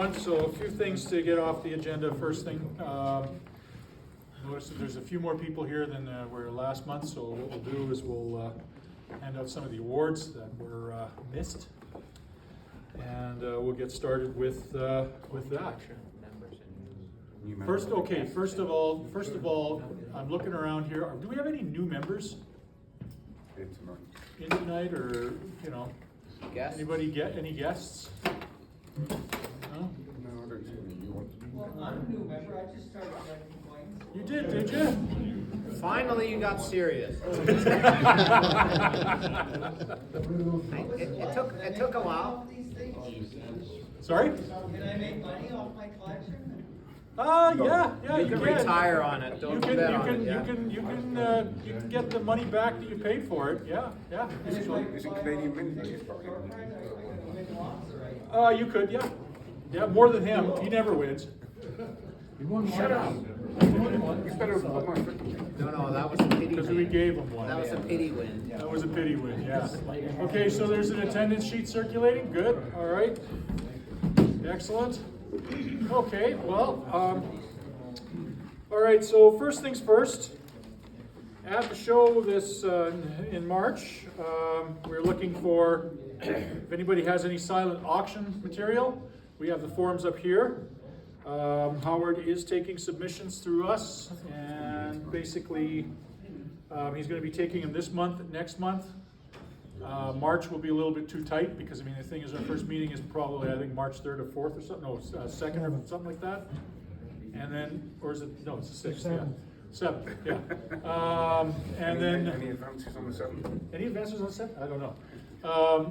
Excellent. So a few things to get off the agenda. First thing, notice that there's a few more people here than were last month. So what we'll do is we'll hand out some of the awards that were missed, and we'll get started with that. First of all, I'm looking around here. Do we have any new members in tonight, or anybody get any guests? No? Well, I'm a new member. I just started collecting coins. You did you? Finally, you got serious. It took a while. Sorry? Can I make money off my collection? Yeah. You can retire on it. Don't bet on it. You can get the money back that you paid for it. Yeah. Is it Canadian Mint? You could, yeah. Yeah, more than him. He never wins. Shut up. You better No, that was a pity Because we win. gave him one. That was a pity win. That was a pity win, yeah. Okay, so there's an attendance sheet circulating. Good. All right. Excellent. Okay, well, all right, so first things first. At the show this in March, we're looking for, if anybody has any silent auction material, we have the forms up here. Howard is taking submissions through us, and basically he's going to be taking them this month, next month. March will be a little bit too tight because, the thing is, our first meeting is probably, I think, March 3rd or 4th or something, no, 2nd or something like that. And then, or is it, no, it's the 6th, yeah. 7th, yeah. And then. Any advances on the 7th? Any advances on the 7th? I don't know.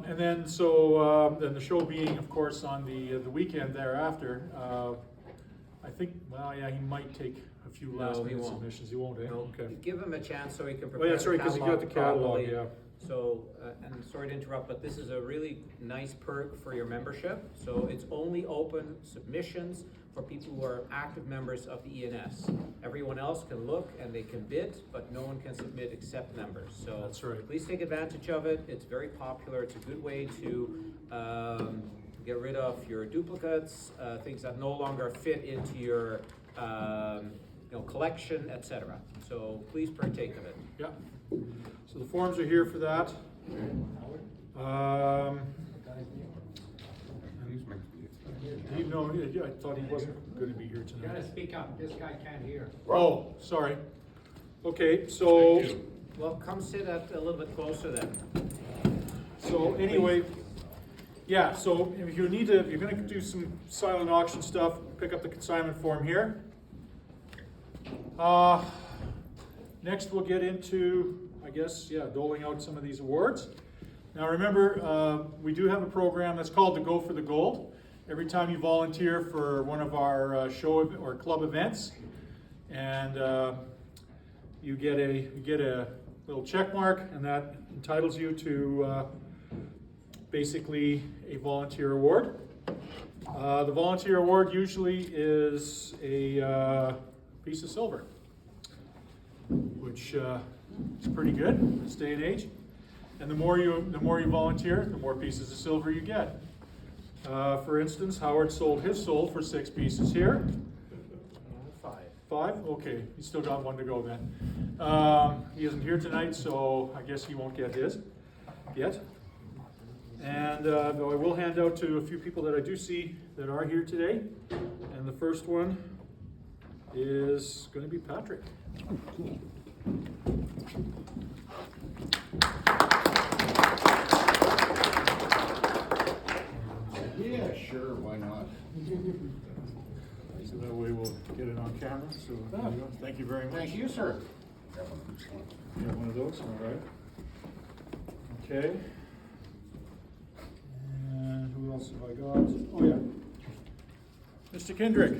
And then, so, then the show being, of course, on the weekend thereafter, I think, well, yeah, he might take a few last minute submissions. He won't, eh? No, Okay. give him a chance so he can prepare. Oh, that's right, because he got the catalog, properly. yeah. So, and sorry to interrupt, but this is a really nice perk for your membership. So it's only open submissions for people who are active members of the ENS. Everyone else can look and they can bid, but no one can submit except members. So That's right. Please take advantage of it. It's very popular. It's a good way to get rid of your duplicates, things that no longer fit into your collection, etc. So please partake of it. Yeah. So the forms are here for that. I thought he wasn't going to be here You gotta tonight. speak up, this guy can't hear. Oh, sorry. Okay, so, Well, come sit a little bit closer then. so anyway, yeah, so if you're going to do some silent auction stuff, pick up the consignment form here. Next we'll get into, I guess, doling out some of these awards. Now remember, we do have a program that's called the Go for the Gold. Every time you volunteer for one of our show or club events, and you get a little check mark, and that entitles you to basically a volunteer award. The volunteer award usually is a piece of silver, which is pretty good in this day and age. And the more you volunteer, the more pieces of silver you get. For instance, Howard sold his soul for 6 pieces here. 5? Okay, he's still got 1 to go then. He isn't here tonight, so I guess he won't get his yet. And though I will hand out to a few people that I do see that are here today. And the first one is going to be Patrick. Yeah, sure, why not? So that way we'll get it on camera. So there you go. Thank you very much. Thank you, sir. You have one of those, all right. Okay. And who else have I got? Oh yeah. Mr. Kendrick.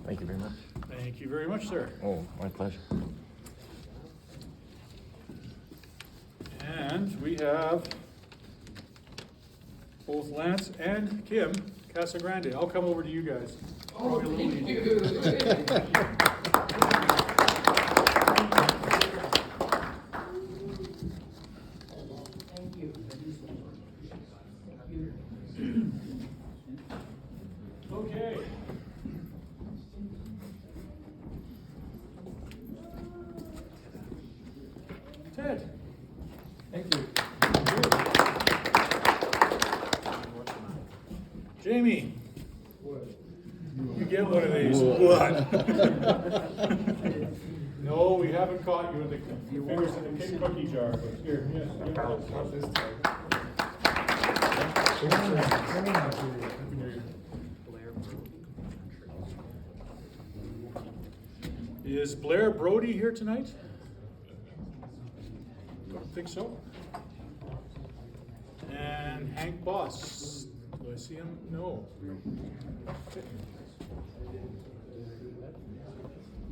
Thank you very much. Thank you very much, sir. Oh, my pleasure. And we have both Lance and Kim Casagrande. I'll come over to you guys. Oh, thank you. Jamie. You get one of these. What? No, we haven't caught you with the fingers in the cookie jar, but here, yes. Is Blair Brody here tonight? Don't think so. And Hank Boss, do I see him? No.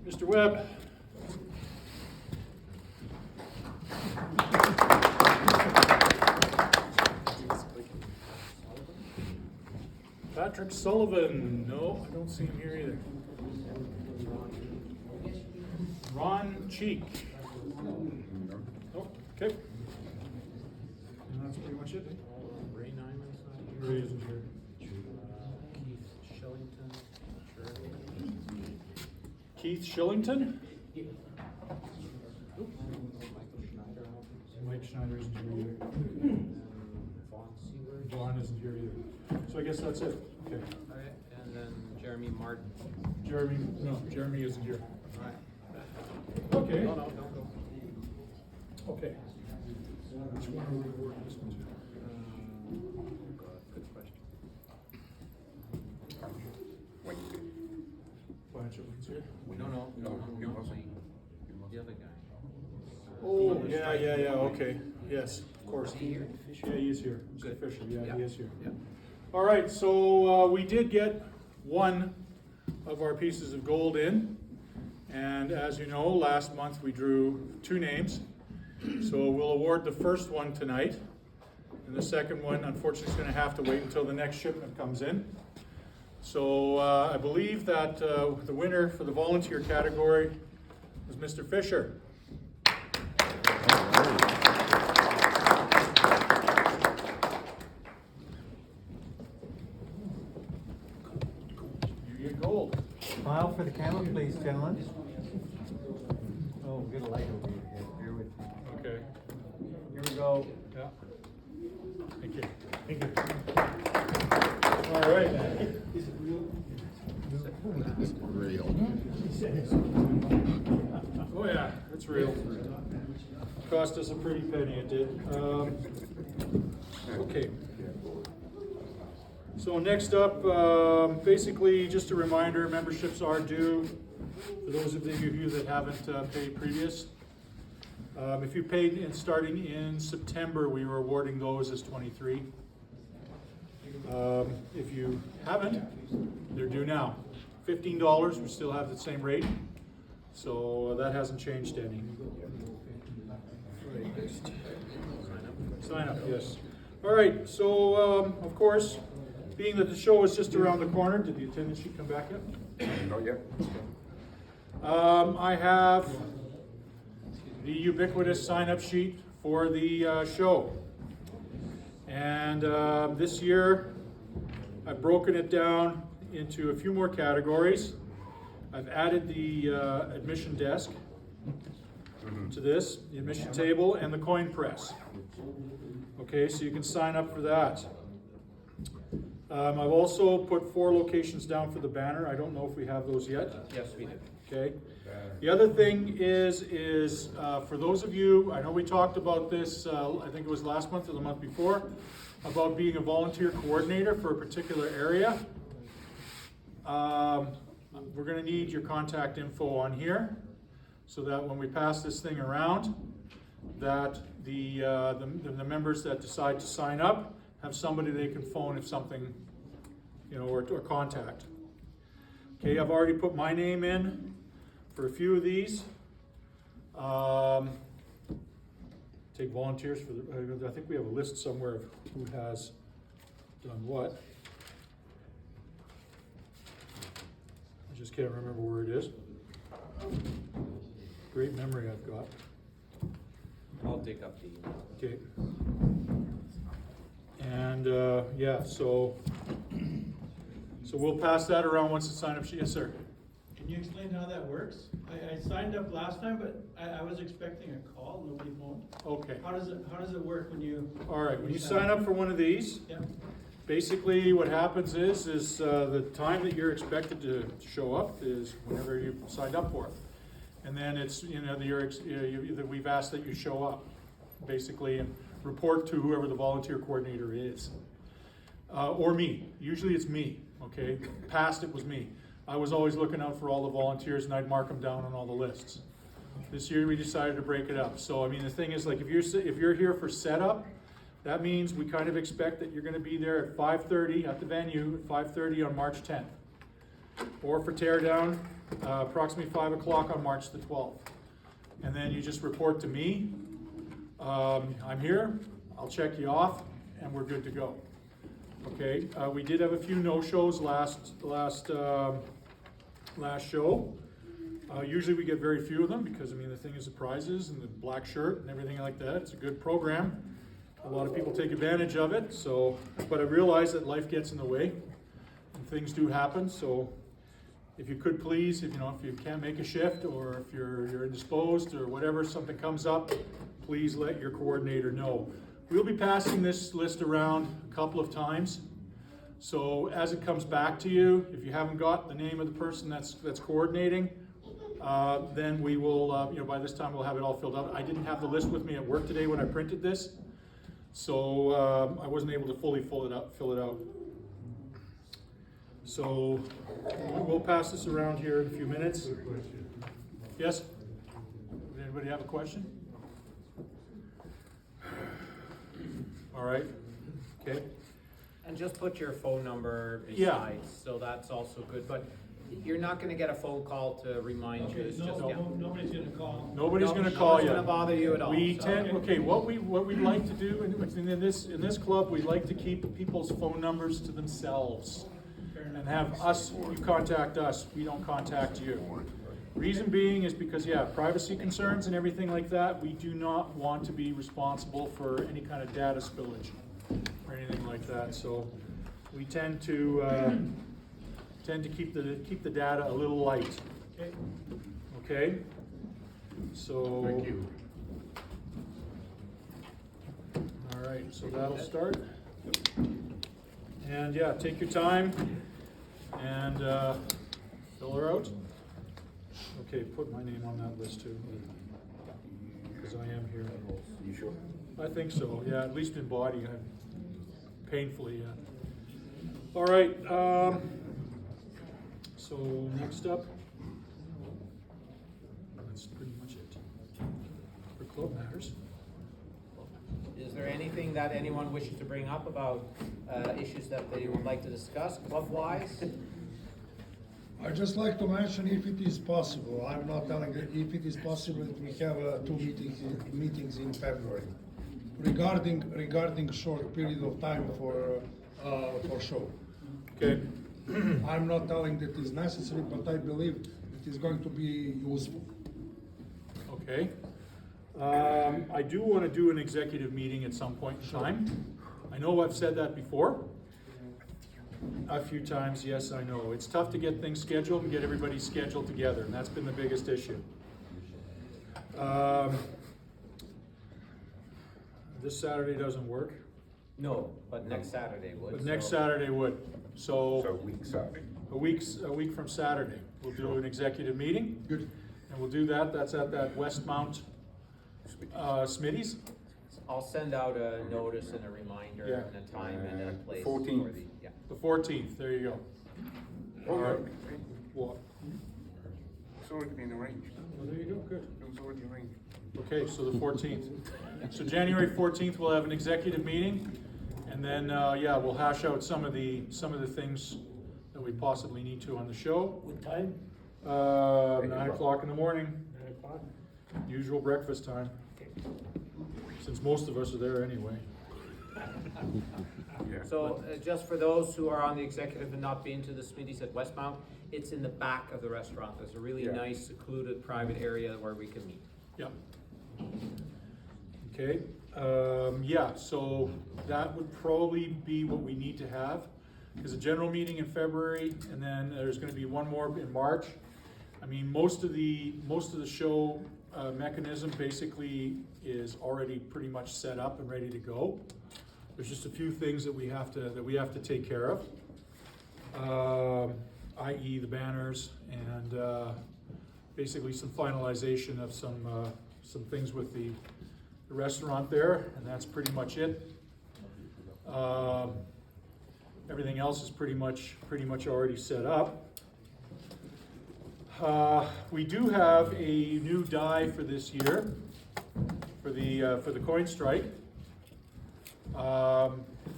Mr. Webb. Patrick Sullivan, no, I don't see him here either. Ron Cheek. Oh, okay. And that's pretty much it. Ray Nyman's not Ray isn't here. Keith Shillington, sure. Keith Shillington? Michael Schneider, Mike Schneider isn't here either. Vaughn Seaward. Vaughn isn't here either. So I guess that's it. Okay. Alright, and then Jeremy Martin. Jeremy isn't here. Alright. Okay. No, don't go. Okay. Which one are we awarding this one to? Good question. Blanche Owens here. No, the other guy. Oh, yeah, okay. Yes, of course. Yeah, he is here. Mr. Good. Fisher, yeah, he is here. Yeah. All right, so we did get one of our pieces of gold in. And as you know, last month we drew 2 names. So we'll award the first one tonight. And the second one, unfortunately, is going to have to wait until the next shipment comes in. So I believe that the winner for the volunteer category was Mr. Fisher. You get gold. Smile for the camera, please, gentlemen. Oh, get a light over your head. Bear with me. Okay. Here we go. Yeah. Thank you. Thank you. All right. Is it real? Real. Oh yeah, it's real. Cost us a pretty penny, it did. Okay. So next up, basically just a reminder, memberships are due for those of you that haven't paid previous. If you paid starting in September, we were awarding those as 23. If you haven't, they're due now. $15, we still have the same rate, so that hasn't changed any. Sign up, yes. All right, so of course, being that the show is just around the corner, did the attendance sheet come back yet? Not yet. I have the ubiquitous sign-up sheet for the show. And this year, I've broken it down into a few more categories. I've added the admission desk to this, the admission table, and the coin press. Okay, so you can sign up for that. I've also put 4 locations down for the banner. I don't know if we have those yet. Yes, we do. Okay. The other thing is for those of you, I know we talked about this, I think it was last month or the month before, about being a volunteer coordinator for a particular area. We're going to need your contact info on here, so that when we pass this thing around, that the members that decide to sign up have somebody they can phone if something, or contact. Okay, I've already put my name in for a few of these. Take volunteers for the, I think we have a list somewhere of who has done what. I just can't remember where it is. Great memory I've got. I'll dig up the email. Okay. And yeah, so we'll pass that around once the sign-up sheet. Yes, sir. Can you explain how that works? I signed up last time, but I was expecting a call, nobody phoned. Okay. How does it work when you? All right, when you sign up for one of these, Yeah, basically what happens is the time that you're expected to show up is whenever you signed up for it. And then it's, that we've asked that you show up, basically, and report to whoever the volunteer coordinator is. Or me. Usually it's me, okay? Past it was me. I was always looking out for all the volunteers and I'd mark them down on all the lists. This year we decided to break it up. So I mean, the thing is, like, if you're here for setup, that means we kind of expect that you're going to be there at 5:30 at the venue at 5:30 on March 10th. Or for teardown, approximately 5 o'clock on March the 12th. And then you just report to me. I'm here. I'll check you off, and we're good to go. Okay. We did have a few no-shows last show. Usually we get very few of them because, I mean, the thing is the prizes and the black shirt and everything like that. It's a good program. A lot of people take advantage of it. So, but I realize that life gets in the way and things do happen. So if you could please, if you can't make a shift or if you're indisposed or whatever, something comes up, please let your coordinator know. We'll be passing this list around a couple of times. So as it comes back to you, if you haven't got the name of the person that's coordinating, then we will, by this time we'll have it all filled out. I didn't have the list with me at work today when I printed this, so I wasn't able to fully fill it out. So we'll pass this around here in a few minutes. Yes? Does anybody have a question? All right. Okay. And just put your phone number Yeah. beside, so that's also good, but you're not gonna get a phone call to remind you, it's just, yeah. Nobody's gonna call. Nobody's going to call you. Nobody's gonna bother you at all. We so- tend, what we like to do in this club, we like to keep people's phone numbers to themselves and have us, you contact us, we don't contact you. Reason being is because, privacy concerns and everything like that, we do not want to be responsible for any kind of data spillage or anything like that. So we tend to keep the data a little light. Okay. Okay? So. Thank you. All right, so that'll start. And take your time and fill her out. Okay, put my name on that list too, because I am here. You sure? I think so, at least in body, painfully, All right, so next up, that's pretty much it for club matters. Is there anything that anyone wishes to bring up about issues that they would like to discuss club-wise? I'd just like to mention, if it is possible, I'm not telling you, if it is possible, we have two meetings in February regarding short period of time for show. Okay. I'm not telling that is necessary, but I believe it is going to be useful. Okay. I do want to do an executive meeting at some point in time. I know I've said that before. A few times, yes, I know. It's tough to get things scheduled and get everybody scheduled together, and that's been the biggest issue. This Saturday doesn't work, No, but next Saturday would. but next so- Saturday would. So week Saturday. A week from Saturday, we'll do an executive meeting. Good. And we'll do that. That's at that Westmount Smitty's. I'll send out a notice and a reminder Yeah. and a time and a place. 14th. for the- Yeah. The 14th. There you go. Oh, All right. okay. What? It's already been arranged. Well, there you go. Good. It was already arranged. Okay, so the 14th. So January 14th, we'll have an executive meeting, and then, we'll hash out some of the things that we possibly need to on the show. What time? 9 o'clock in the morning, 9 o'clock. usual breakfast time, since most of us are there anyway. Yeah. So, just for those who are on the executive and not been to the Smitty's at Westmount, it's in the back of the restaurant. There's a really Yeah. nice secluded private area where we can meet. Yep. Okay, so that would probably be what we need to have. There's a general meeting in February, and then there's gonna be one more in March. I mean, most of the show mechanism basically is already pretty much set up and ready to go. There's just a few things that we have to take care of, i.e. the banners and basically some finalization of some things with the restaurant there, and that's pretty much it. Everything else is pretty much already set up. We do have a new die for this year for the coin strike.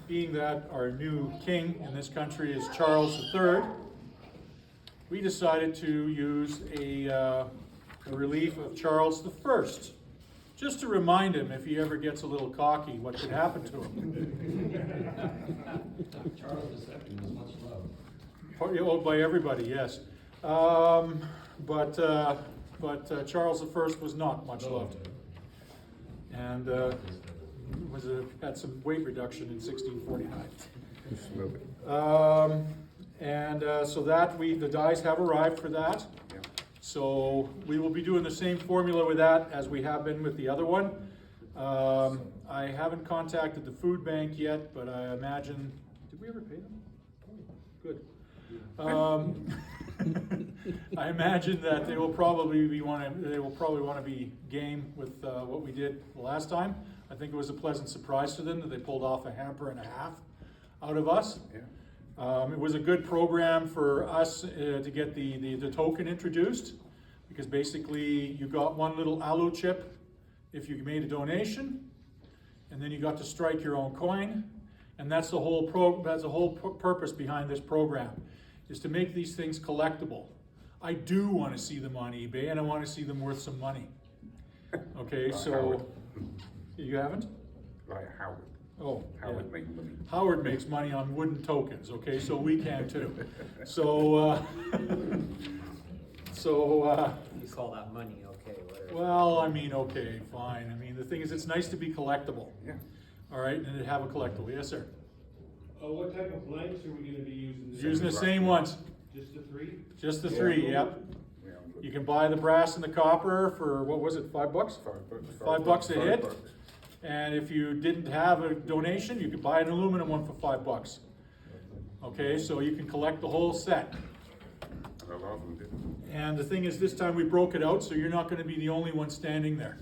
Being that our new king in this country is Charles III, we decided to use a relief of Charles I, just to remind him, if he ever gets a little cocky, what could happen to him. Charles II was much loved. Oh, by everybody, yes. But Charles I was not much loved, and had some weight reduction in 1649. So that the dies have arrived for that. Yeah. So we will be doing the same formula with that as we have been with the other one. I haven't contacted the food bank yet, but I imagine, did we ever pay them? Good. I imagine that they will probably want to be game with what we did last time. I think it was a pleasant surprise to them that they pulled off a hamper and a half out of us. Yeah. It was a good program for us to get the token introduced, because basically you got one little alu chip if you made a donation, and then you got to strike your own coin, and that's the whole purpose behind this program, is to make these things collectible. I do want to see them on eBay, and I want to see them worth some money. Okay, so you haven't? Like Howard. Oh, Howard yeah. makes money. Howard makes money on wooden tokens, okay, so we can too. So, You call that money, okay, whatever. well, I mean, okay, fine. I mean, the thing is, it's nice to be collectible. Yeah. All right, and to have a collectible. Yes, sir. What type of blanks are we gonna be using? Using the same ones, Just the three? just the three, yep. Yeah, You can buy the brass and the copper for, what was it, $5? $5. $5 a hit. $5. And if you didn't have a donation, you could buy an aluminum one for $5. Okay, so you can collect the whole set. A lot of them did. And the thing is, this time we broke it out, so you're not gonna be the only one standing there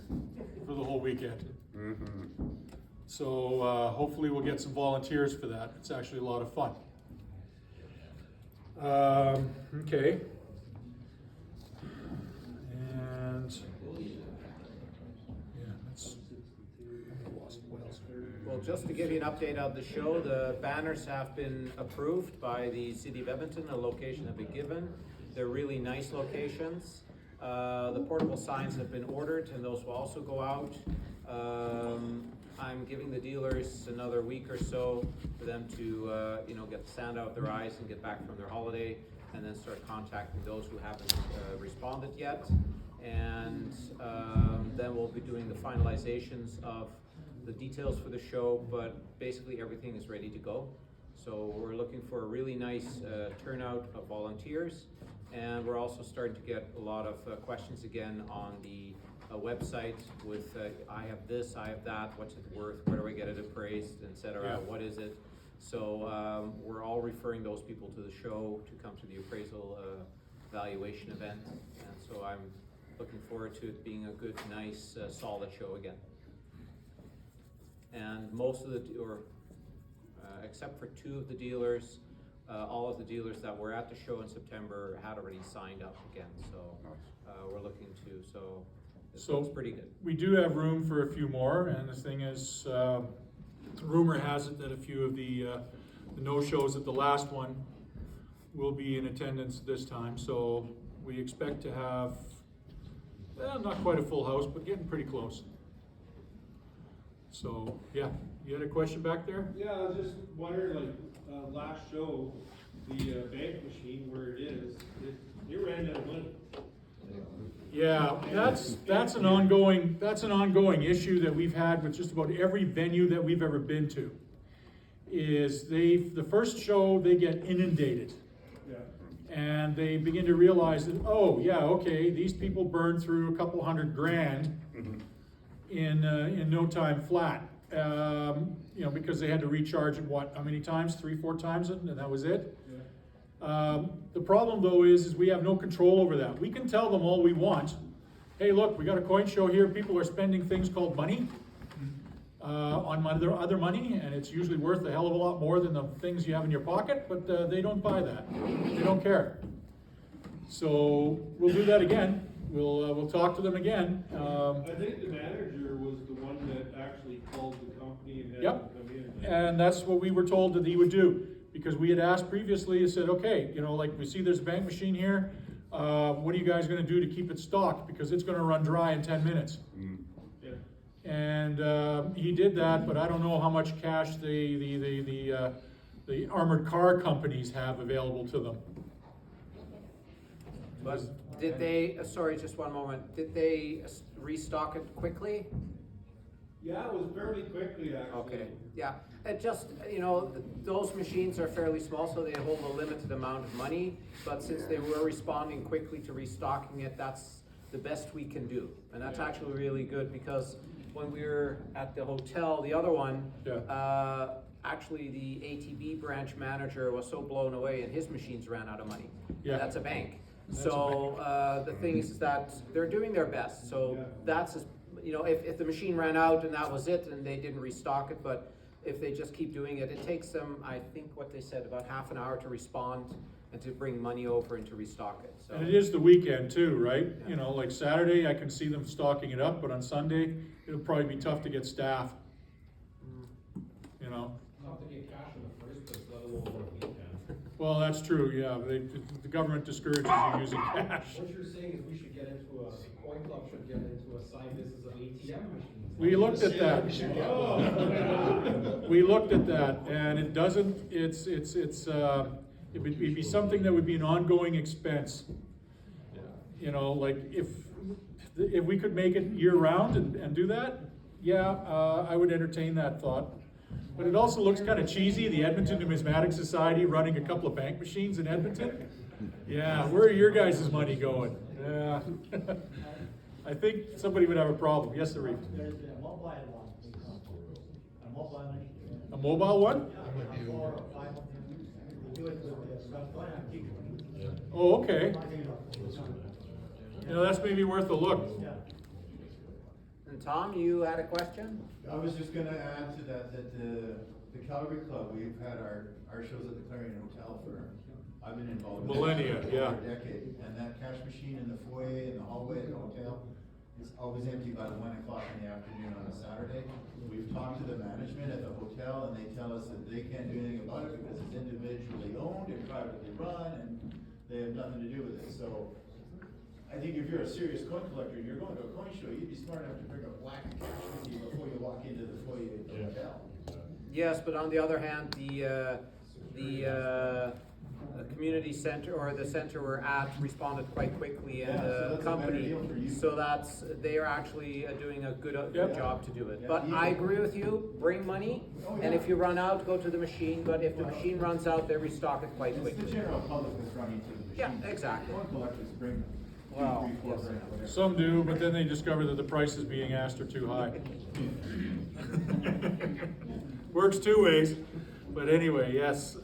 for the whole weekend. Mm-hmm. So hopefully we'll get some volunteers for that. It's actually a lot of fun. Okay. And yeah, that's. Well, just to give you an update of the show, the banners have been approved by the City of Edmonton, a location have been given. They're really nice locations. The portable signs have been ordered, and those will also go out. I'm giving the dealers another week or so for them to, get the sand out of their eyes and get back from their holiday, and then start contacting those who haven't responded yet. And then we'll be doing the finalizations of the details for the show, but basically everything is ready to go. So we're looking for a really nice turnout of volunteers, and we're also starting to get a lot of questions again on the website with I have this, I have that, what's it worth, where do I get it appraised, etc. Yeah. What is it? So we're all referring those people to the show to come to the appraisal valuation event, and so I'm looking forward to it being a good, nice, solid show again. And most of except for two of the dealers, all of the dealers that were at the show in September had already signed up again, so we're looking to, so it looks pretty good. We do have room for a few more, and the thing is, rumor has it that a few of the no-shows at the last one will be in attendance this time, so we expect to have, not quite a full house, but getting pretty close. So, yeah, you had a question back there? Yeah, I was just wondering, last show, the bank machine where it is, it ran out of money. Yeah, that's an ongoing issue that we've had with just about every venue that we've ever been to. Is the first show, they get inundated. Yeah. And they begin to realize that, oh yeah, okay, these people burned through a couple $100,000 in no time flat. you know, because they had to recharge it, what, how many times? 3-4 times, and that was it? The problem though is we have no control over that. We can tell them all we want. Hey, look, we got a coin show here. People are spending things called money on other money, and it's usually worth a hell of a lot more than the things you have in your pocket, but they don't buy that. They don't care. So we'll do that again. We'll talk to them again. I think the manager was the one that actually called the company and had them Yep. come in. And that's what we were told that he would do, because we had asked previously, he said, okay, you know, like we see there's a bank machine here, what are you guys gonna do to keep it stocked? Because it's gonna run dry in 10 minutes. Yeah. And he did that, but I don't know how much cash the armored car companies have available to them. But did they, sorry, just one moment, did they restock it quickly? Yeah, it was fairly quickly, actually. Okay, yeah, it just, you know, those machines are fairly small, so they hold a limited amount of money, but since they were responding quickly to restocking it, that's the best we can do. And that's actually really good, because when we were at the hotel, the other one, actually the ATB branch manager was so blown away and his machines ran out of money. Yeah. And that's a bank. So, the thing is that they're doing their best, so that's, you know, if the machine ran out and that was it and they didn't restock it, but if they just keep doing it, it takes them, I think what they said, about half an hour to respond and to bring money over and to restock it, so. And it is the weekend too, right? You know, like Saturday, I can see them stocking it up, but on Sunday, it'll probably be tough to get staff. You know? Not to get cash in the first place, let alone on a weekend. Well, that's true, yeah. The government discourages you using cash. What you're saying is we should get into coin club should get into a side business of ATM machines. We looked at that. We looked at that, and it doesn't, it'd be something that would be an ongoing expense. You know, like if we could make it year-round and do that, yeah, I would entertain that thought. But it also looks kind of cheesy, the Edmonton Numismatic Society running a couple of bank machines in Edmonton. Yeah, where are your guys' money going? Yeah. I think somebody would have a problem. Yes, Arif? There's a mobile one. A mobile machine. A mobile one? 4 or 5 of them. Do it with the coin and keep it. Oh, okay. You know, that's maybe worth a look. And Tom, you had a question? I was just gonna add to that, the Calgary Club, we've had our shows at the Clarion Hotel for, I've been involved with it Millennia, for yeah. over a decade. And that cash machine in the foyer, in the hallway at the hotel, is always empty by 1 o'clock in the afternoon on a Saturday. We've talked to the management at the hotel and they tell us that they can't do anything about it because it's individually owned and privately run and they have nothing to do with it. So I think if you're a serious coin collector and you're going to a coin show, you'd be smart enough to bring a black cash with you before you walk into the foyer of the hotel. Yes, but on the other hand, the community center, or the center we're at, responded quite quickly, and Yeah, so the that's a company, better deal for you. so they are actually doing a good Yep. job to do it. Yeah, But you- I agree with you, bring money, Oh, and yeah. if you run out, go to the machine, but if the machine runs out, they restock it quite It's the quickly. general public that's running to the machine. Yeah, exactly. Coin collectors bring Wow, 2, 3, 4 yes. grand, whatever. Some do, but then they discover that the prices being asked are too high. Works two ways, but anyway, yes.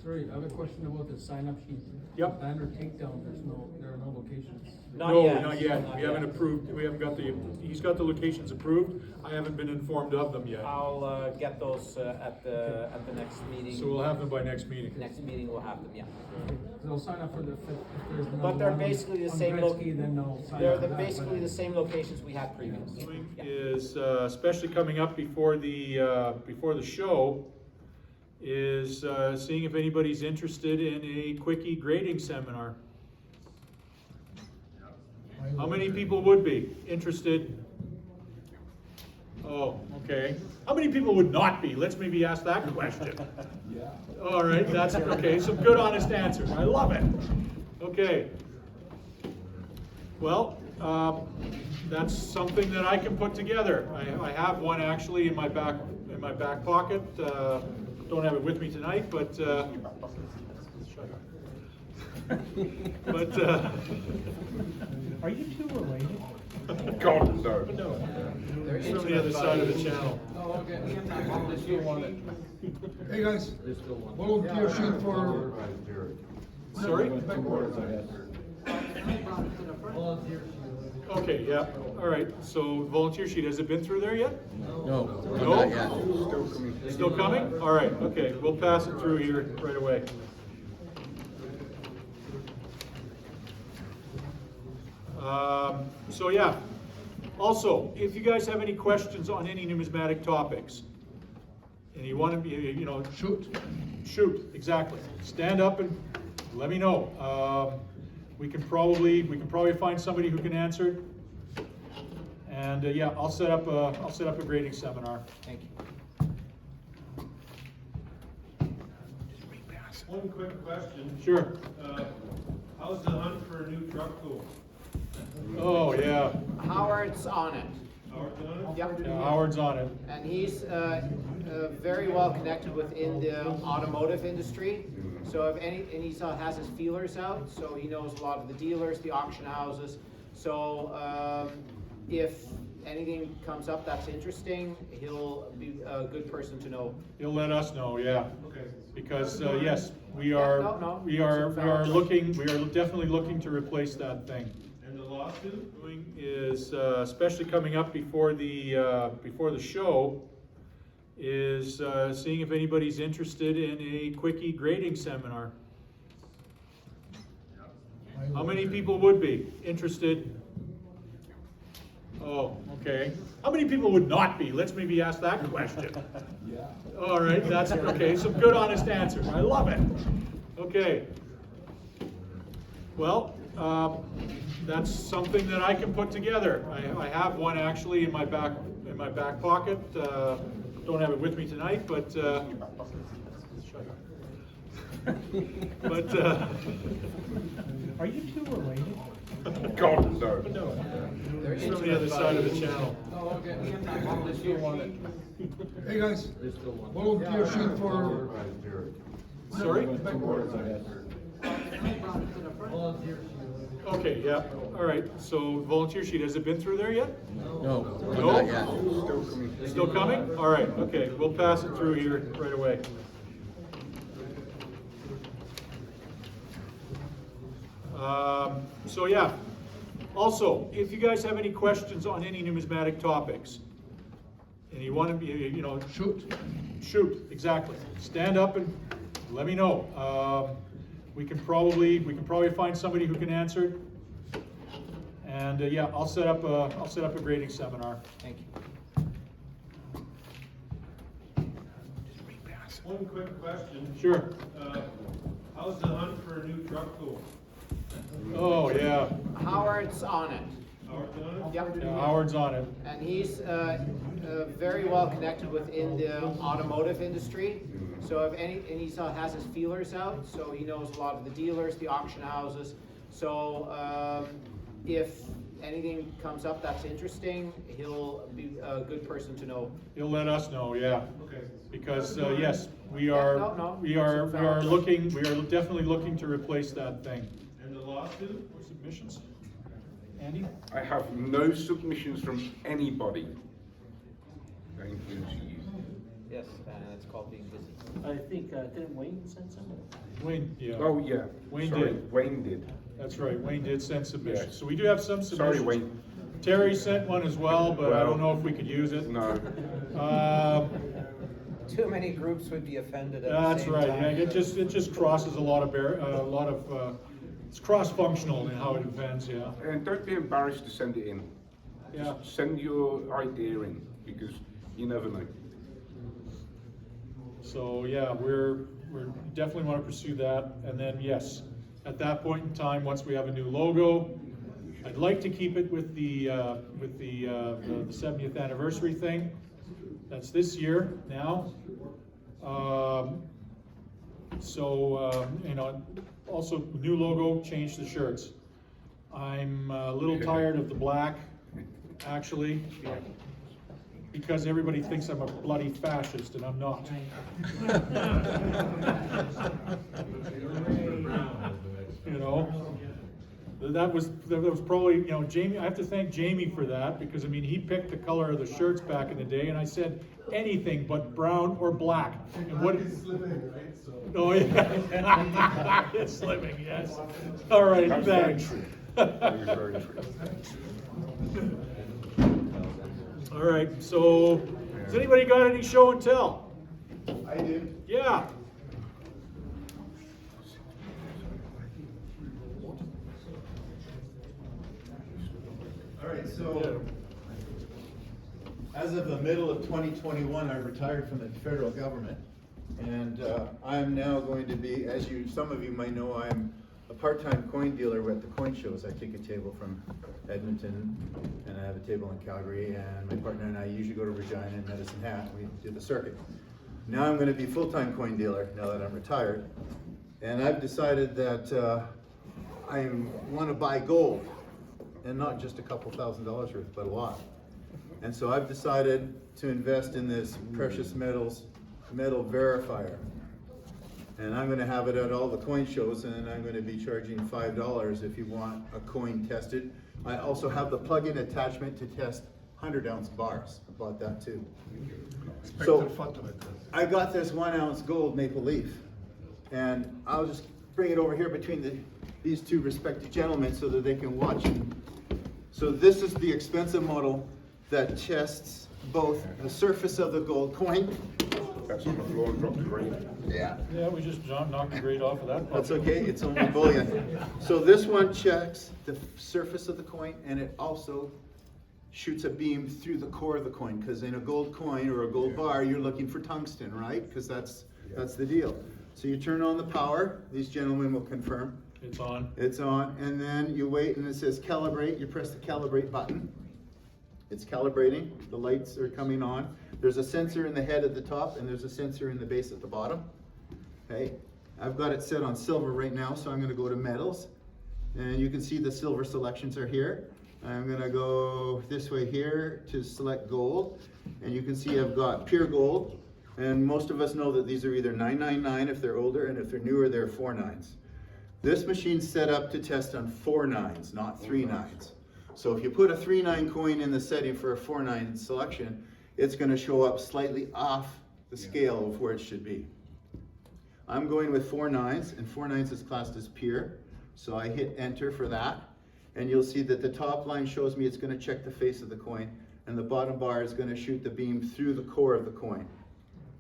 Sorry, I have a question about the sign-up sheet. Yep. Banner takedown, there are no locations. Not yet. We haven't approved, we haven't got he's got the locations approved. I haven't been informed of them yet. I'll get those at the next meeting. So we'll have them by next meeting. Next meeting we'll have them, yeah. They'll sign up for if there's no But they're one basically the on same Gretzky, then they'll sign They're up for that, basically but- the same locations we had previously. Doing Yeah. is, especially coming up before the show, is seeing if anybody's interested in a quickie grading seminar. How many people would be interested? Oh, okay. How many people would not be? Let's maybe ask that question. All right, that's, okay, some good honest answers. I love it. Okay. Well, that's something that I can put together. I have one actually in my back pocket. Don't have it with me tonight, but Are you two related? God, no. They're It's on the other side of the channel. Oh, okay. They still want it. Hey guys, They still want it. volunteer sheet for, Sorry? Volunteers. Okay, yeah, all right, so volunteer sheet, has it been through there yet? No, No? not yet. Still coming. Still coming? All right, okay, we'll pass it through here right away. So yeah, also, if you guys have any questions on any numismatic topics, and you want to be, you know, shoot, exactly. Stand up and let me know. We can probably find somebody who can answer it. And yeah, I'll set up a grading seminar. Thank you. One quick question. Sure. How's the hunt for a new truck going? Oh yeah, Howard's on it. Howard's on it? Yep. yeah, Howard's on it. And he's very well connected within the automotive industry. So if any, and he has his feelers out, so he knows a lot of the dealers, the auction houses. So if anything comes up that's interesting, he'll be a good person to know. He'll let us know, yeah. Okay. Because yes, we Yeah, are no, we are definitely looking to replace that thing. And the lawsuit? Doing is especially coming up before the show is seeing if anybody's interested in a quickie grading seminar. How many people would be interested? Oh, okay. How many people would not be? Let's maybe ask that question. Yeah. All right, that's okay. Some good, honest answers. I love it. Okay. Well, that's something that I can put together. I have one actually in my back pocket. Don't have it with me tonight, but Are you two related? God, no. They're it's on the other side of the channel. Oh, okay. They still want it. hey guys, They still want it. volunteer sheet for, Sorry? Volunteers. Okay, yeah. All right. So volunteer sheet, has it been through there yet? No, No? not yet. Still coming. Still coming? All right, okay, we'll pass it through here right away. So yeah, also, if you guys have any questions on any numismatic topics, and you want to be, you know, shoot, exactly. Stand up and let me know. We can probably find somebody who can answer it. And yeah, I'll set up a grading seminar. Thank you. One quick question. Sure. How's the hunt for a new truck going? Oh yeah, Howard's on it. Howard's on it? Yep. yeah, Howard's on it. And he's very well connected within the automotive industry. So if any, and he has his feelers out, so he knows a lot of the dealers, the auction houses. So if anything comes up that's interesting, he'll be a good person to know. He'll let us know, yeah. Okay. Because yes, we Yeah, are no, we are definitely looking to replace that thing. And the lawsuit? More submissions? Andy? I have no submissions from anybody. That includes you. Yes, and it's called being busy. I think, didn't Wayne send something? Wayne, yeah. Oh, yeah. Wayne Sorry, did. Wayne did. That's right, Wayne did send submissions. Yeah. So we do have some submissions. Sorry, Wayne. Terry sent one as well, but I don't Well, know if we could use it. No. Too many groups would be offended at the That's same right, time. yeah, it just crosses a lot of it's cross-functional in how it depends, yeah. And don't be embarrassed to send it in. Yeah. Just send your idea in, because you never know. So yeah, we're definitely want to pursue that, and then yes, at that point in time, once we have a new logo, I'd like to keep it with the 70th anniversary thing. That's this year now. You know, also new logo, change the shirts. I'm a little tired of the black, actually, because everybody thinks I'm a bloody fascist, and I'm not. You know, That was probably, you know, Jamie, I have to thank Jamie for that, because I mean, he picked the color of the shirts back in the day, and I said anything but brown or black. And what? It's slipping, right? So. Oh, yeah. It's slimming, yes. All right, That's very thanks. true. That is very true. All right, so, has anybody got any show and tell? I do. Yeah. All right, so as of the middle of 2021, I retired from the federal government, and I'm now going to be, as some of you might know, I'm a part-time coin dealer at the coin shows. I take a table from Edmonton, and I have a table in Calgary, and my partner and I usually go to Regina and Medicine Hat. We do the circuit. Now I'm going to be full-time coin dealer now that I'm retired, and I've decided that I want to buy gold. And not just a couple $1,000s worth, but a lot. And so I've decided to invest in this precious metal verifier. And I'm going to have it at all the coin shows, and I'm going to be charging $5 if you want a coin tested. I also have the plug-in attachment to test 100-ounce bars. I bought that too. So I got this 1-ounce gold maple leaf, and I'll just bring it over here between these two respected gentlemen so that they can watch. So this is the expensive model that tests both the surface of the gold coin. That's on the floor and dropped the green. Yeah. Yeah, we just knocked the grade off of that. That's okay, it's only bullion. So this one checks the surface of the coin, and it also shoots a beam through the core of the coin, because in a gold coin or a gold bar, you're looking for tungsten, right? Because that's the deal. So you turn on the power, these gentlemen will confirm. It's on. It's on, and then you wait, and it says calibrate. You press the calibrate button. It's calibrating. The lights are coming on. There's a sensor in the head at the top, and there's a sensor in the base at the bottom. Okay, I've got it set on silver right now, so I'm going to go to metals, and you can see the silver selections are here. I'm going to go this way here to select gold, and you can see I've got pure gold, and most of us know that these are either 999 if they're older, and if they're newer, they're 49s. This machine's set up to test on 4 nines, not 3 nines. So if you put a 3-9 coin in the setting for a 4-9 selection, it's going to show up slightly off the scale of where it should be. I'm going with 4 nines, and 4 nines is classed as pure. So I hit enter for that, and you'll see that the top line shows me it's going to check the face of the coin, and the bottom bar is going to shoot the beam through the core of the coin.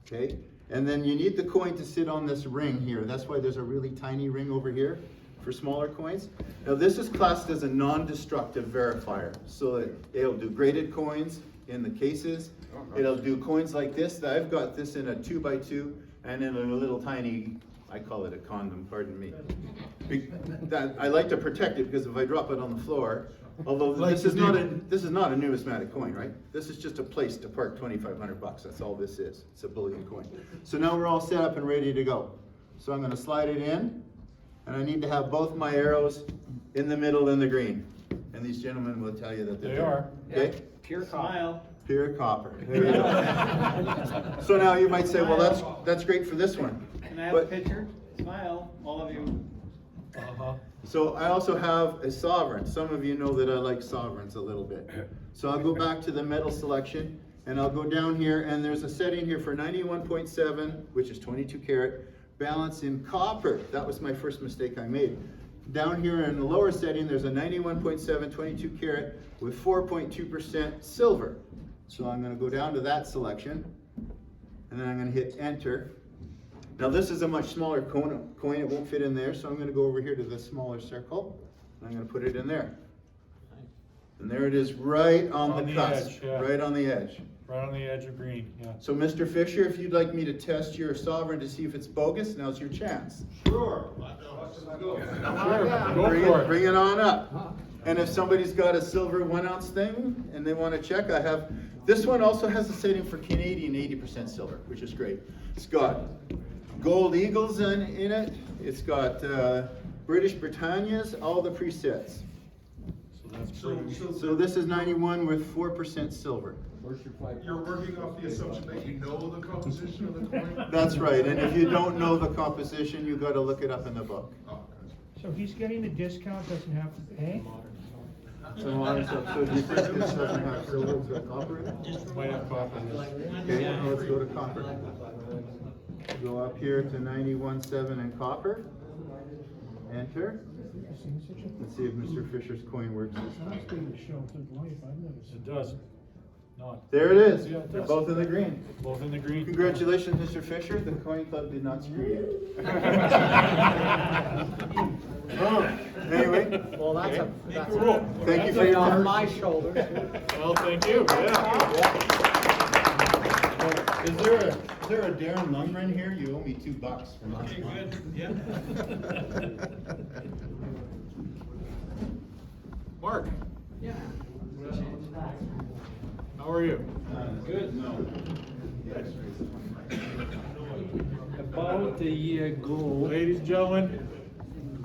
Okay? And then you need the coin to sit on this ring here. That's why there's a really tiny ring over here for smaller coins. Now this is classed as a non-destructive verifier. So it'll do graded coins in the cases. It'll do coins like this. I've got this in a 2x2 and in a little tiny, I call it a condom, pardon me. I like to protect it because if I drop it on the floor, although this is not a numismatic coin, right? This is just a place to park $2,500. That's all this is. It's a bullion coin. So now we're all set up and ready to go. So I'm going to slide it in, and I need to have both my arrows in the middle in the green. And these gentlemen will tell you that They are. Okay? Yeah. Pure copper. Pure copper. There you go. So now you might say, well, that's great for this one. Can I have a picture? Smile, all of you. So I also have a sovereign. Some of you know that I like sovereigns a little bit. So I'll go back to the metal selection, and I'll go down here, and there's a setting here for 91.7, which is 22 karat, balance in copper. That was my first mistake I made. Down here in the lower setting, there's a 91.7, 22 karat with 4.2% silver. So I'm going to go down to that selection, and then I'm going to hit enter. Now this is a much smaller coin, it won't fit in there, so I'm going to go over here to the smaller circle, and I'm going to put it in there. And there it is, right on the cusp, edge, yeah. right on the edge. Right on the edge of green, yeah. So Mr. Fisher, if you'd like me to test your sovereign to see if it's bogus, now's your chance. Sure. Sure, go for it. Bring it on up. And if somebody's got a silver 1 ounce thing and they want to check, I have, this one also has a setting for Canadian 80% silver, which is great. It's got gold eagles in it. It's got British Britannias, all the presets. So this is 91 with 4% silver. You're working off the assumption that you know the composition of the coin? That's right, and if you don't know the composition, you've got to look it up in the book. Oh, So he's getting a discount, doesn't have to pay? So do you think this doesn't have silver, it's got copper in it? Might have copper in this. Okay, well, let's go to copper. Go up here to 91.7 and copper. Enter. Let's see if Mr. Fisher's coin works this time. It does. Not. There it is. Yeah, it They're does. both in the green. Both in the green. Congratulations, Mr. Fisher. The coin club did not screw you. Anyway, Well, that's a, that's Cool. thank you for your on time. my shoulders. Well, thank you, yeah. Is there a Darren Lundgren here? You owe me $2 for last Okay, month. good, yeah. Mark. How are you? Good, no. About a year ago, Ladies and gentlemen,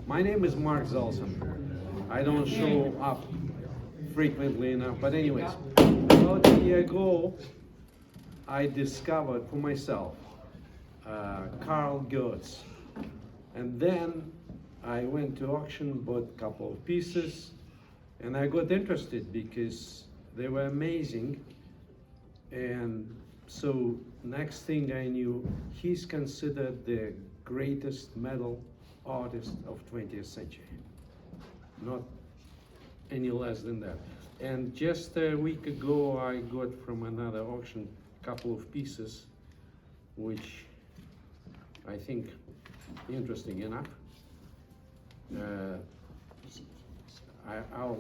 my name is Mark Zolson. I don't show up frequently enough, but anyways, about a year ago, I discovered for myself Carl Goetz. And then I went to auction, bought a couple of pieces, and I got interested because they were amazing. And so next thing I knew, he's considered the greatest metal artist of 20th century. Not any less than that. And just a week ago, I got from another auction a couple of pieces, which I think interesting enough. I'll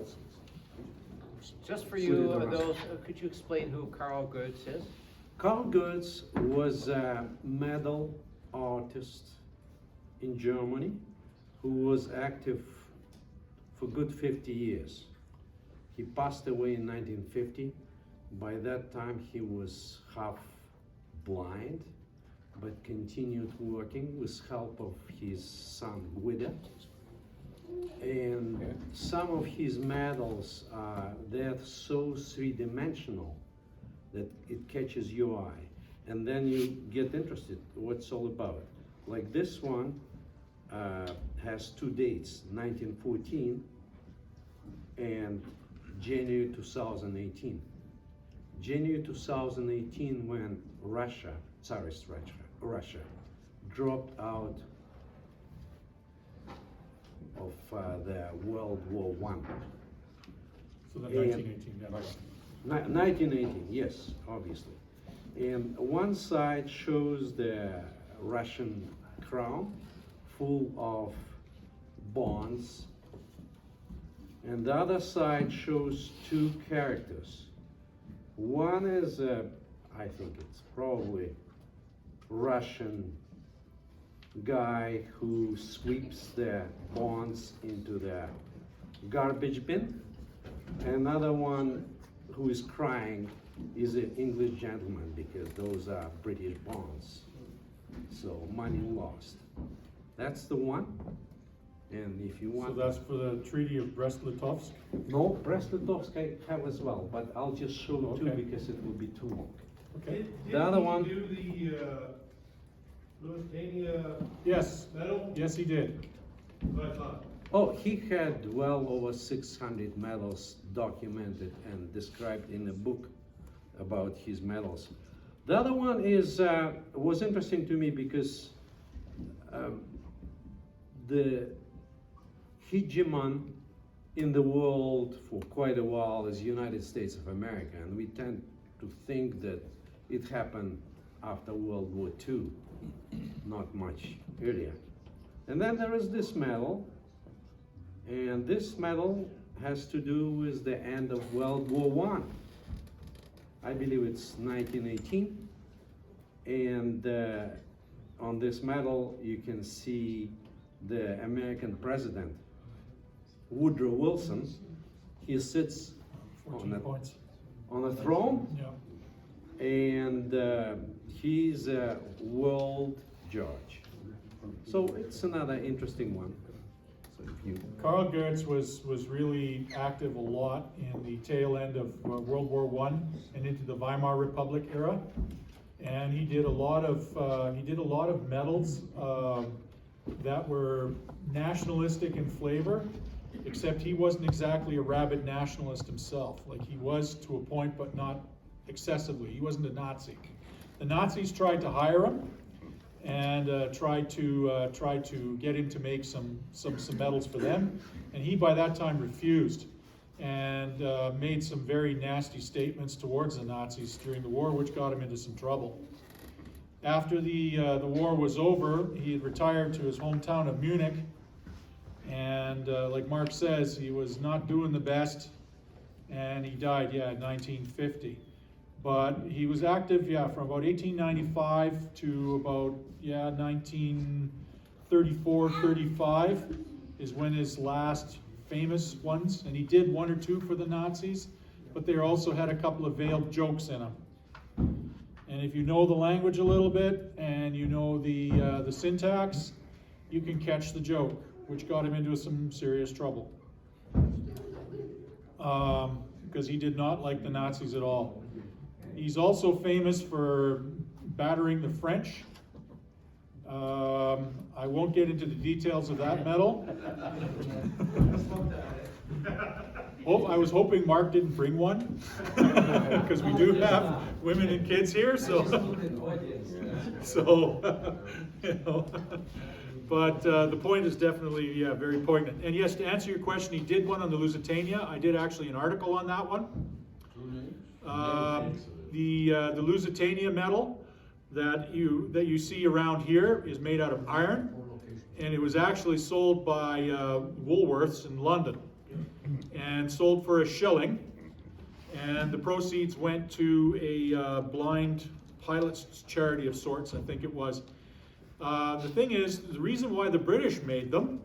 Just for put you, it around. those, could you explain who Carl Goetz is? Carl Goetz was a metal artist in Germany who was active for good 50 years. He passed away in 1950. By that time he was half blind, but continued working with help of his son Guido. And some of his medals, they're so three-dimensional that it catches your eye. And then you get interested what's all about. Like this one has two dates, 1914 and January 2018. January 2018 when Russia, Tsarist Russia, dropped out of the World War I. so the 1918, yeah. 1918, yes, obviously. And one side shows the Russian crown full of bonds, and the other side shows two characters. One is, I think it's probably Russian guy who sweeps the bonds into the garbage bin. Another one who is crying is an English gentleman because those are British bonds. So money lost. That's the one. And if you So want. that's for the Treaty of Brest-Litovsk? No, Brest-Litovsk I have as well, but I'll just show two Okay. because it will be too long. Okay. Did The other he one- do the, Lusitania Yes, medal? yes he did. That's what I thought. Oh, he had well over 600 medals documented and described in a book about his medals. The other one is was interesting to me because the hegemon in the world for quite a while is United States of America, and we tend to think that it happened after World War II, not much earlier. And then there is this medal, and this medal has to do with the end of World War I believe it's 1918, and on this medal you can see the American president, Woodrow Wilson. He sits 14 points. on a throne, Yeah. and he's a world judge. So it's another interesting one. So if you Carl Goetz was really active a lot in the tail end of World War I and into the Weimar Republic era, and he did a lot of medals that were nationalistic in flavor, except he wasn't exactly a rabid nationalist himself. Like, he was to a point, but not excessively. He wasn't a Nazi. The Nazis tried to hire him and tried to get him to make some medals for them, and he by that time refused and made some very nasty statements towards the Nazis during the war, which got him into some trouble. After the war was over, he had retired to his hometown of Munich, and like Mark says, he was not doing the best, and he died, in 1950. But he was active, from about 1895 to about, 1934, 35 is when his last famous ones, and he did one or two for the Nazis, but they also had a couple of veiled jokes in them. And if you know the language a little bit and you know the syntax, you can catch the joke, which got him into some serious trouble. Because he did not like the Nazis at all. He's also famous for battering the French. I won't get into the details of that medal. I was hoping Mark didn't bring one, because we do have women and kids here, so But the point is definitely very poignant. And yes, to answer your question, he did one on the Lusitania. I did actually an article on that one. The Lusitania medal that you see around here is made out of iron, and it was actually sold by Woolworths in London, and sold for $1, and the proceeds went to a blind pilot's charity of sorts, I think it was. The thing is, the reason why the British made them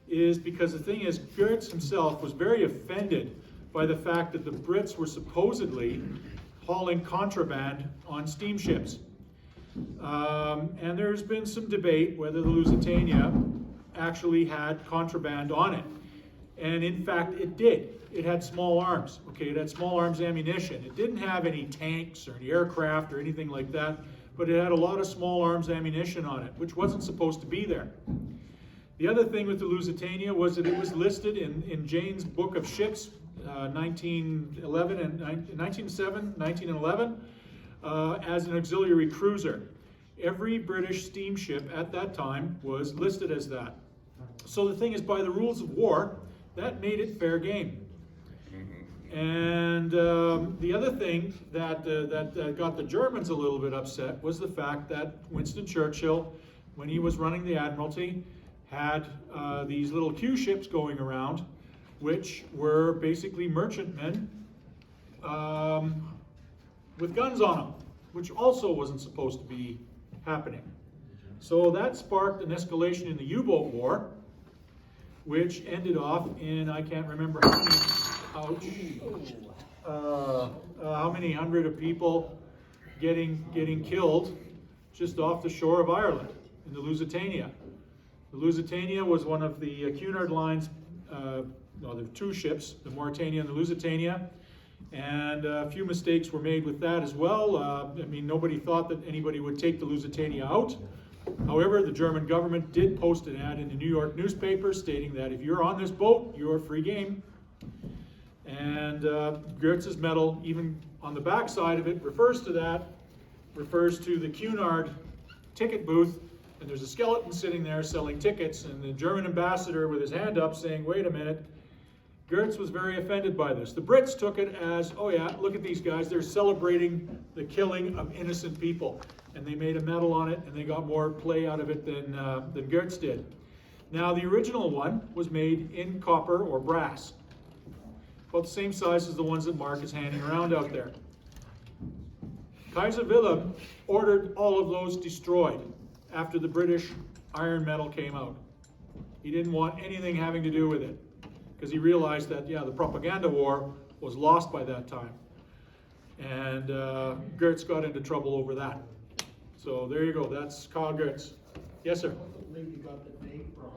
is because the thing is, Goertz himself was very offended by the fact that the Brits were supposedly hauling contraband on steamships. And there's been some debate whether the Lusitania actually had contraband on it. And in fact, it did. It had small arms, okay? It had small arms ammunition. It didn't have any tanks or any aircraft or anything like that, but it had a lot of small arms ammunition on it, which wasn't supposed to be there. The other thing with the Lusitania was that it was listed in Jane's Book of Ships, 1911, as an auxiliary cruiser. Every British steamship at that time was listed as that. So the thing is, by the rules of war, that made it fair game. And the other thing that got the Germans a little bit upset was the fact that Winston Churchill, when he was running the Admiralty, had these little Q ships going around, which were basically merchantmen with guns on them, which also wasn't supposed to be happening. So that sparked an escalation in the U-boat war, which ended off in, I can't remember how many, how many hundred of people getting killed just off the shore of Ireland in the Lusitania. The Lusitania was one of the Cunard Line's, there were two ships, the Mauretania and the Lusitania, and a few mistakes were made with that as well. I mean, nobody thought that anybody would take the Lusitania out. However, the German government did post an ad in the New York newspaper stating that if you're on this boat, you're free game. And Goertz's medal, even on the back side of it, refers to that, refers to the Cunard ticket booth, and there's a skeleton sitting there selling tickets, and the German ambassador with his hand up saying, wait a minute. Goertz was very offended by this. The Brits took it as, oh yeah, look at these guys, they're celebrating the killing of innocent people. And they made a medal on it, and they got more play out of it than Goertz did. Now, the original one was made in copper or brass, about the same size as the ones that Mark is handing around out there. Kaiser Wilhelm ordered all of those destroyed after the British iron medal came out. He didn't want anything having to do with it, because he realized that, yeah, the propaganda war was lost by that time. And Goertz got into trouble over that. So there you go, that's Carl Goertz. Yes, sir? I believe you got the date wrong.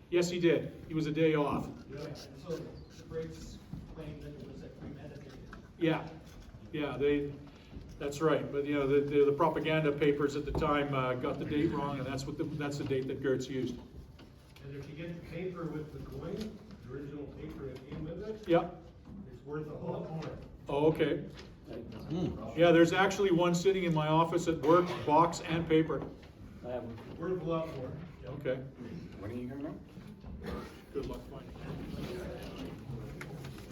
Yes, he did. He was a day off. Yeah, and so the Brits claimed that it was a premeditated. Yeah, that's right. But you know, the propaganda papers at the time got the date wrong, and that's the date that Goertz used. And if you get the paper with the coin, the original paper that came with it, Yeah. it's worth a lot more. Oh, okay. Yeah, there's actually one sitting in my office at work, box and paper. Worth a lot more. Okay. When are you coming up? Good luck finding it.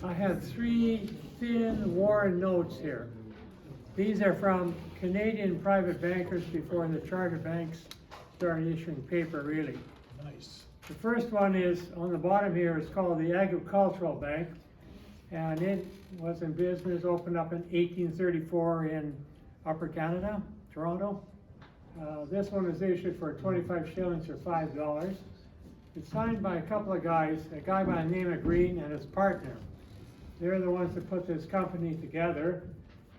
I have 3 thin Warren notes here. These are from Canadian private bankers before the charter banks started issuing paper, really. Nice. The first one is, on the bottom here, it's called the Agricultural Bank. And it was in business, opened up in 1834 in Upper Canada, Toronto. This one is issued for 25 shillings or $5. It's signed by a couple of guys, a guy by the name of Green and his partner. They're the ones that put this company together.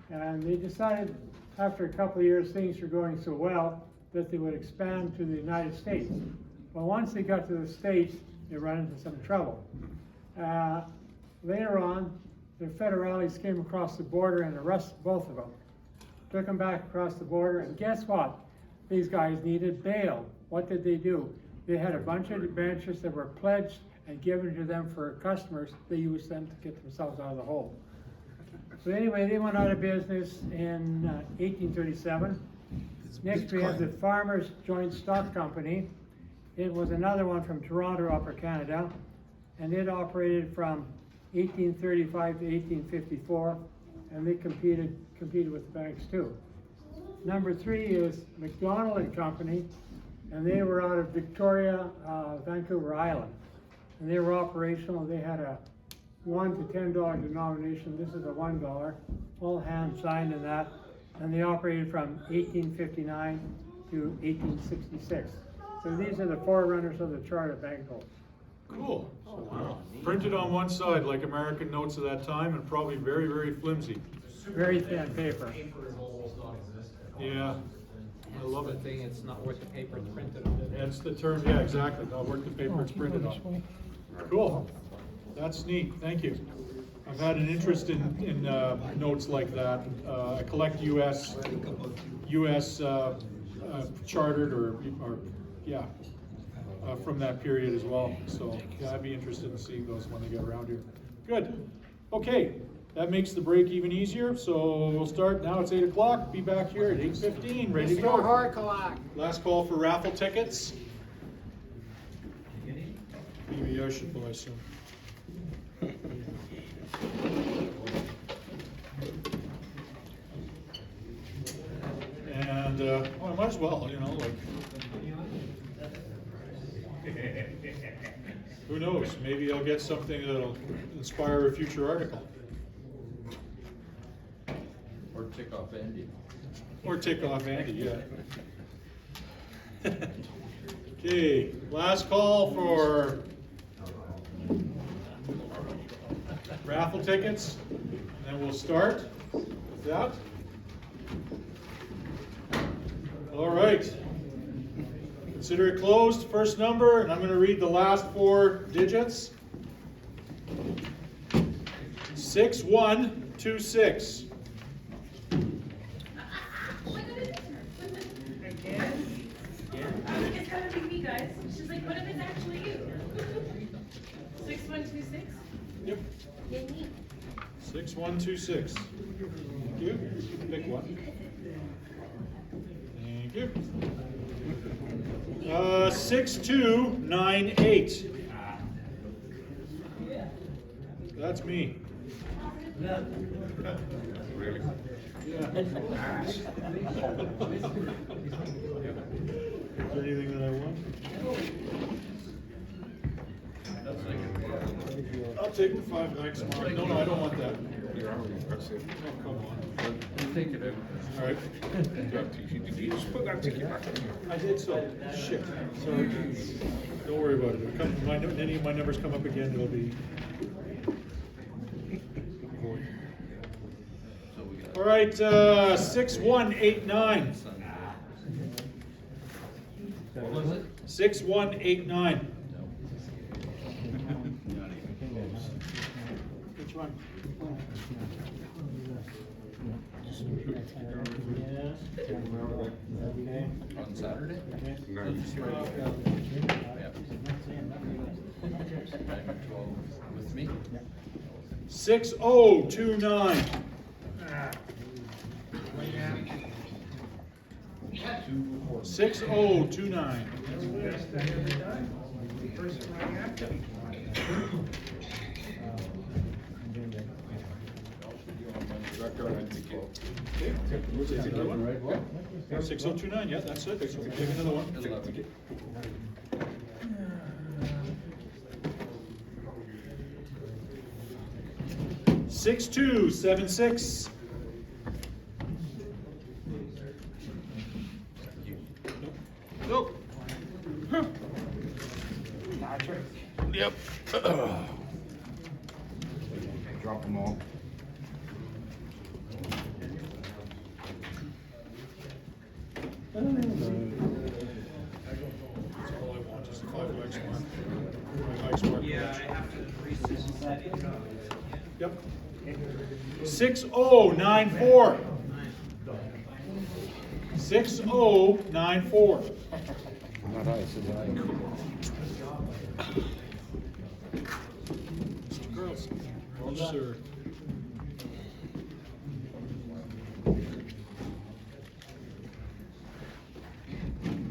And they decided, after a couple of years, things were going so well, that they would expand to the United States. But once they got to the States, they ran into some trouble. Later on, the federales came across the border and arrested both of them. Took them back across the border, and guess what? These guys needed bail. What did they do? They had a bunch of debentures that were pledged and given to them for customers. They used them to get themselves out of the hole. So anyway, they went out of business in 1837. Next we have the Farmers Joint Stock Company. It was another one from Toronto, Upper Canada, and it operated from 1835 to 1854, and they competed with the banks too. Number 3 is McDonald and Company, and they were out of Victoria, Vancouver Island. And they were operational. They had a $1 to $10 denomination. This is a $1, all hand signed in that. And they operated from 1859 to 1866. So these are the forerunners of the charter bank notes. Cool. Printed on one side like American notes of that time, and probably very, very flimsy. Very thin paper. Paper is almost non-existent. Yeah. I love The it. thing, it's not worth the paper it's printed on. That's the term, yeah, exactly. Not worth the paper it's printed on. Cool. That's neat. Thank you. I've had an interest in notes like that. I collect U.S. Chartered or yeah, from that period as well. So yeah, I'd be interested in seeing those when they get around here. Good. Okay, that makes the break even easier. So we'll start now. It's 8 o'clock. Be back here at 8:15. Ready to go. Last call for raffle tickets. Maybe I should buy some. And well, I might as well, you know, like. Who knows? Maybe I'll get something that'll inspire a future article. Or tick off Andy. Or tick off Andy, yeah. Okay, last call for raffle tickets, and then we'll start with that. All right. Consider it closed. First number, and I'm going to read the last 4 digits. 6126. It's gotta be me, guys. She's like, what if it's actually you? 6126? Yep. 6126. Thank you. Pick one. Thank you. 6298. That's me. Really? Yeah. Is there anything that I want? I'll take the 5 thanks, Mark. No, I don't want that. Oh, come on. Take it in. All right. Did you just put that ticket back in? I did so. Shit. Sorry. Don't worry about it. If any of my numbers come up again, it'll be. All right, 6189. 6189. Which one? On Saturday? No. With me? 6029. 6029. Okay. 6029, yeah, that's it. So we take another one. 6276. Nope. Yep. Drop them all. That's all I want, just a 5 X mark. Yeah, I have to resist that. Yep. 6094. 6094. Not ice, is it? Mr. Carlson. Yes, sir.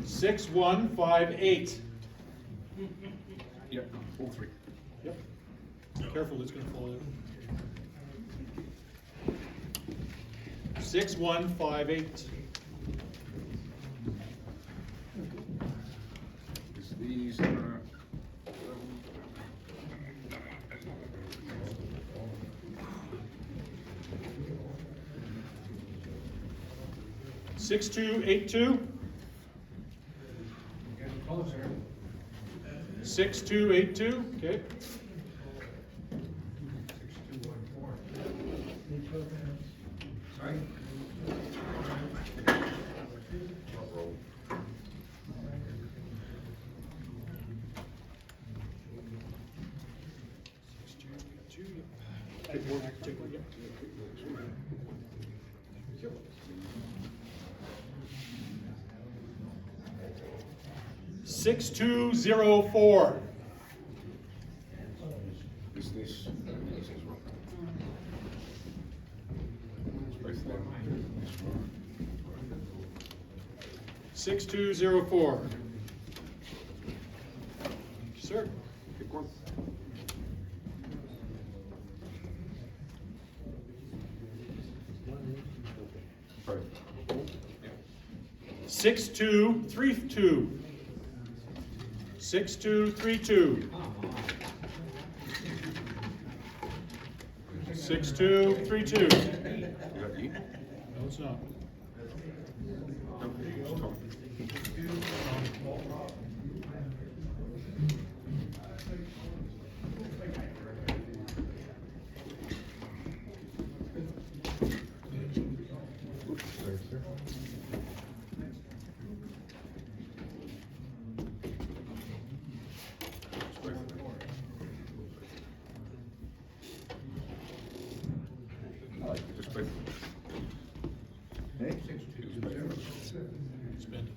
Six, 158. Yep, all three. Yep. Careful, it's gonna fall out. 6158. These Six, 282. 6282. Okay. Sorry? Take one, take one, yep. Yep. 6204. is this as well. It's both of them. This one. 6204. Sir. Pick one. Both. 6232. 6232. 6232. Is that you? No, it's not. No, it's Tom. Just both. Hey? Spend.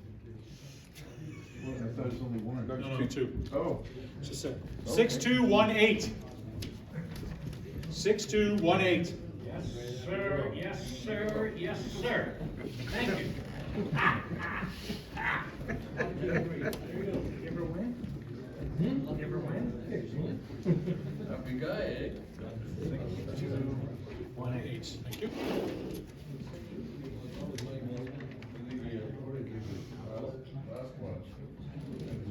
Well, I thought it was only one. No, two. Oh. Just a sec. 6218. 6218. Yes, sir, yes, sir, yes, sir. Thank you. Ever win? Ever win? Happy guy, eh? 6218. Thank you.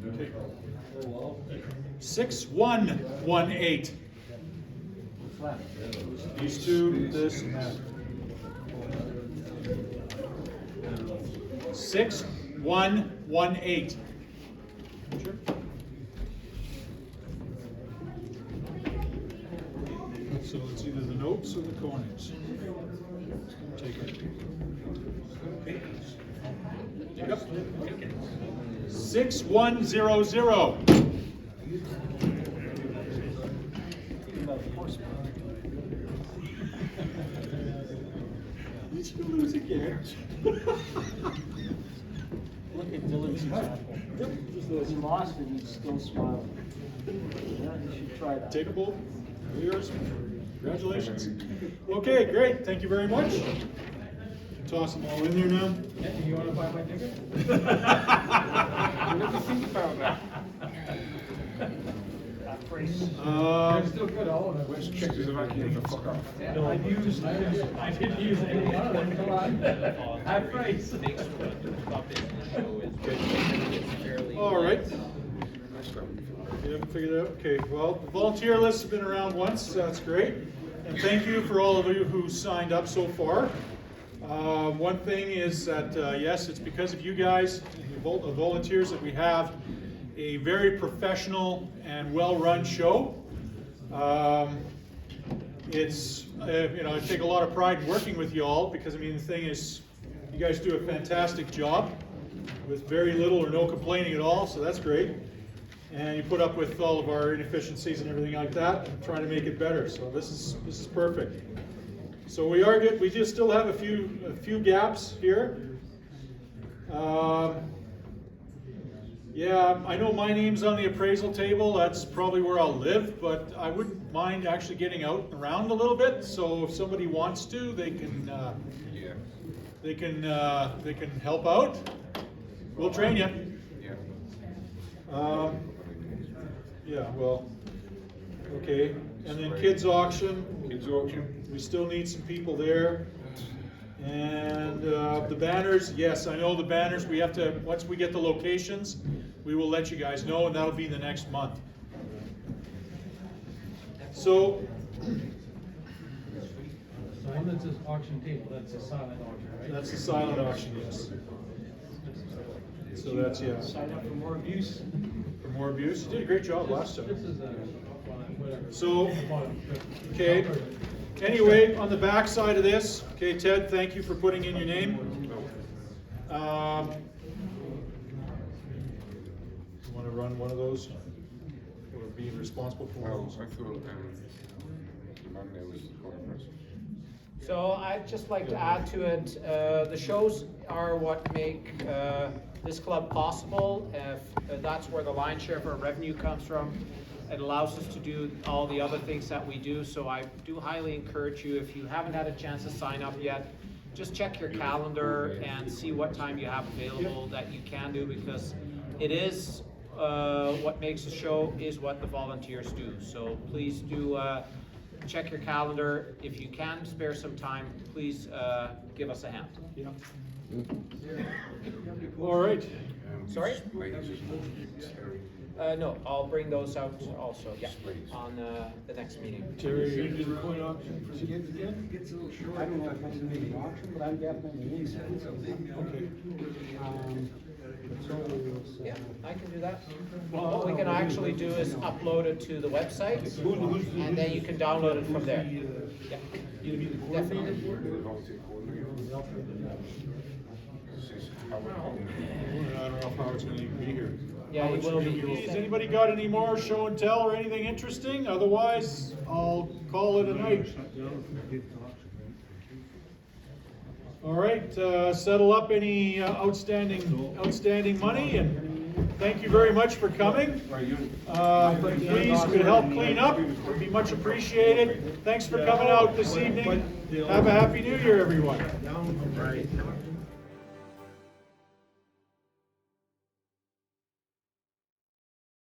Okay. 6118. These two, this, and that. 6118. Sure. So it's either the notes or the coins. Take it. Yep. 6100. Did you lose again? Look at Dylan's example. He lost it, he's still smiling. Yeah, you should try that. Take a bowl. Yours. Congratulations. Okay, great. Thank you very much. Toss them all in there now. Yeah, do you wanna buy my ticket? What do you think about that? Still good, all of them. Where's Czechoslovakia? Fuck off. No, I didn't use any one of them, come on. High price. All right. You haven't figured it out? Okay, well, the volunteer list has been around once, so that's great. And thank you for all of you who signed up so far. One thing is that, yes, it's because of you guys, the volunteers, that we have a very professional and well-run show. It's, I take a lot of pride in working with you all because, I mean, the thing is, you guys do a fantastic job with very little or no complaining at all, so that's great. And you put up with all of our inefficiencies and everything like that, and trying to make it better. So this is perfect. So we are good. We just still have a few gaps here. Yeah, I know my name's on the appraisal table. That's probably where I'll live, but I wouldn't mind actually getting out and around a little bit. So if somebody wants to, they can help out. We'll train you. Yeah, well, okay. And then kids auction. Kids auction. We still need some people there. And the banners, yes, I know the banners. We have to, once we get the locations, we will let you guys know, and that'll be the next month. So, The one that says auction table, that's a silent auction, right? that's the silent auction, yes. So that's, yeah. Sign up for more abuse. For more abuse. You did a great job last time. This is whatever. So, okay. Anyway, on the back side of this, okay, Ted, thank you for putting in your name. You want to run one of those? Or be responsible for one Well, of those? I thought the man there was the corner person. So I'd just like to add to it, the shows are what make this club possible. That's where the lion's share of our revenue comes from. It allows us to do all the other things that we do. So I do highly encourage you, if you haven't had a chance to sign up yet, just check your calendar and see what time you have available that you can do, because it is what makes the show is what the volunteers do. So please do check your calendar. If you can spare some time, please give us a hand. Yeah. All right. Sorry? No, I'll bring those out also, yeah, on the next meeting. Terry, you did a coin auction for kids again? I don't know if that's gonna be an auction, but I'm definitely interested. Okay. Yeah, I can do that. What we can actually do is upload it to the website, and then you can download it from there. Yeah, definitely. I don't know if Howard's going to even be here. Yeah, he will be. Has anybody got any more show and tell or anything interesting? Otherwise, I'll call it a night. All right, settle up any outstanding money, and thank you very much for coming. Please, could help clean up, would be much appreciated. Thanks for coming out this evening. Have a happy New Year, everyone.